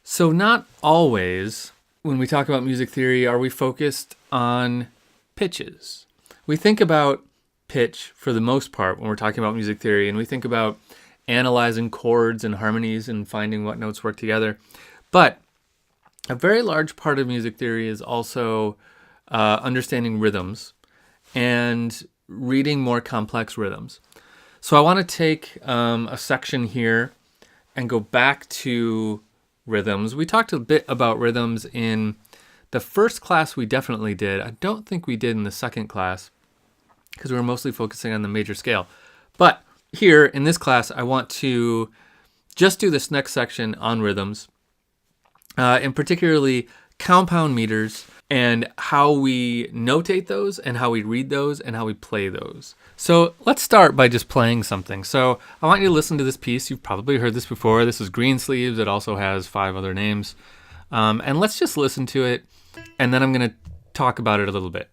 So, not always when we talk about music theory are we focused on pitches. We think about pitch for the most part when we're talking about music theory, and we think about analyzing chords and harmonies and finding what notes work together. But a very large part of music theory is also understanding rhythms and reading more complex rhythms. So I want to take a section here and go back to rhythms. We talked a bit about rhythms in the first class we definitely did. I don't think we did in the second class because we were mostly focusing on the major scale. But here in this class, I want to just do this next section on rhythms, and particularly compound meters and how we notate those and how we read those and how we play those. So let's start by just playing something. So I want you to listen to this piece. You've probably heard this before. This is Greensleeves. It also has 5 other names. And let's just listen to it, and then I'm going to talk about it a little bit.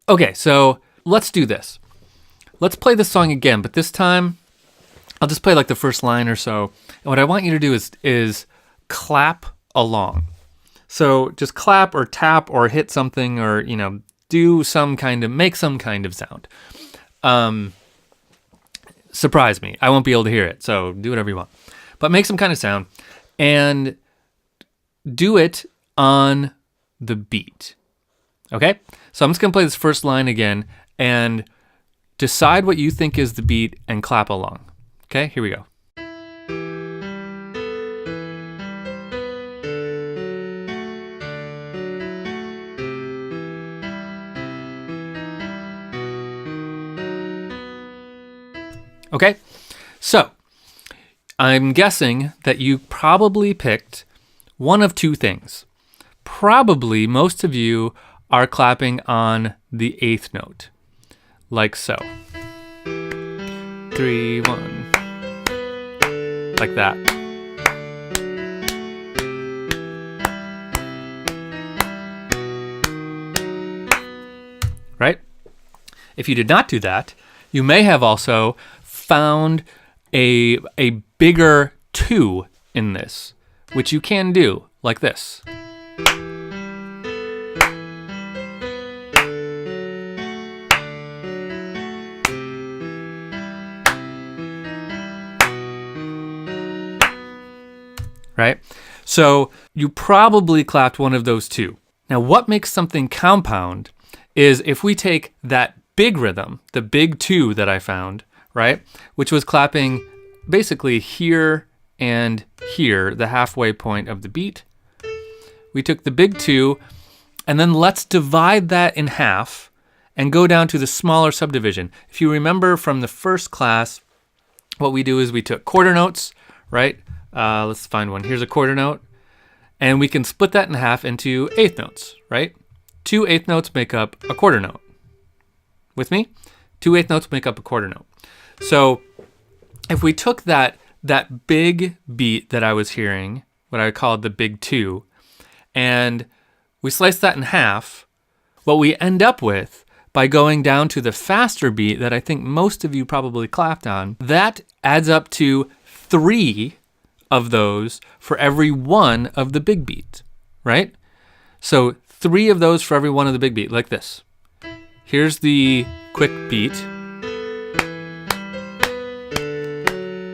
Okay, so let's do this. Let's play this song again, but this time I'll just play like the first line or so. And what I want you to do is clap along. So just clap or tap or hit something or, do some kind of, make some kind of sound. Surprise me. I won't be able to hear it, so do whatever you want. But make some kind of sound and do it on the beat. Okay? So I'm just going to play this first line again and decide what you think is the beat and clap along. Okay? Here we go. Okay? So, I'm guessing that you probably picked one of two things. Probably most of you are clapping on the 8th note, like so. 3, 1, like that. Right? If you did not do that, you may have also found a bigger 2 in this, which you can do like this. Right? So you probably clapped one of those 2. Now, what makes something compound is if we take that big rhythm, the big 2 that I found, right, which was clapping basically here and here, the halfway point of the beat. We took the big 2, and then let's divide that in half and go down to the smaller subdivision. If you remember from the first class, what we do is we took quarter notes, right? Let's find one. Here's a quarter note. And we can split that in half into 1/8 notes, right? 2 1/8 notes make up a quarter note. With me? 2 1/8 notes make up a quarter note. So if we took that big beat that I was hearing, what I called the big 2, and we slice that in half, what we end up with by going down to the faster beat that I think most of you probably clapped on, that adds up to 3 of those for every one of the big beat, right? So 3 of those for every one of the big beat, like this. Here's the quick beat.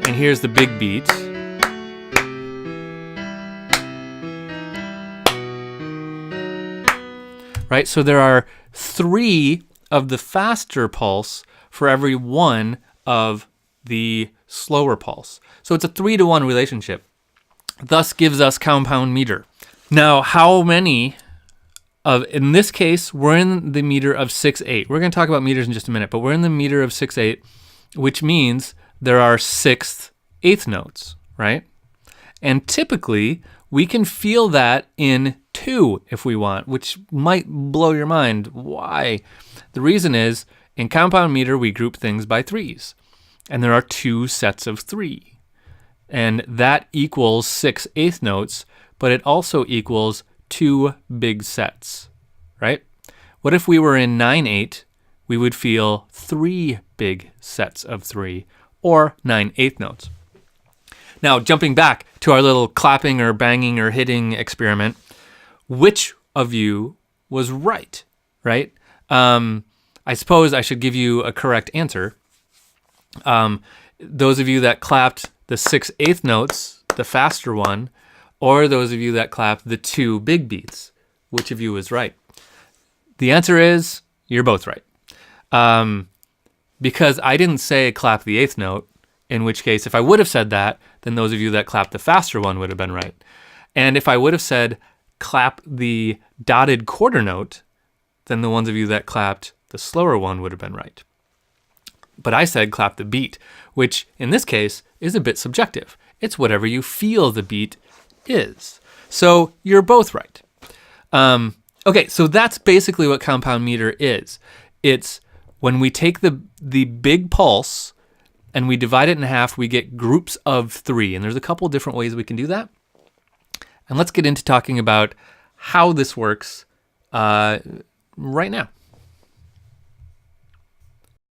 And here's the big beat. Right? So there are 3 of the faster pulse for every one of the slower pulse. So it's a 3-to-1 relationship. Thus gives us compound meter. Now, how many in this case, we're in the meter of 6/8. We're going to talk about meters in just a minute, but we're in the meter of 6/8, which means there are 6/8 notes, right? And typically, we can feel that in 2 if we want, which might blow your mind. Why? The reason is, in compound meter, we group things by 3s, and there are 2 sets of 3. And that equals 6/8 notes, but it also equals 2 big sets, right? What if we were in 9/8? We would feel 3 big sets of 3, or 9/8 notes. Now, jumping back to our little clapping or banging or hitting experiment, which of you was right, right? I suppose I should give you a correct answer. Those of you that clapped the 6/8 notes, the faster one, or those of you that clapped the 2 big beats, which of you was right? The answer is, you're both right. Because I didn't say clap the 8th note, in which case, if I would have said that, then those of you that clapped the faster one would have been right. And if I would have said clap the dotted quarter note, then the ones of you that clapped the slower one would have been right. But I said clap the beat, which in this case is a bit subjective. It's whatever you feel the beat is. So you're both right. Okay, so that's basically what compound meter is. It's when we take the big pulse and we divide it in half, we get groups of 3. And there's a couple different ways we can do that. And let's get into talking about how this works right now.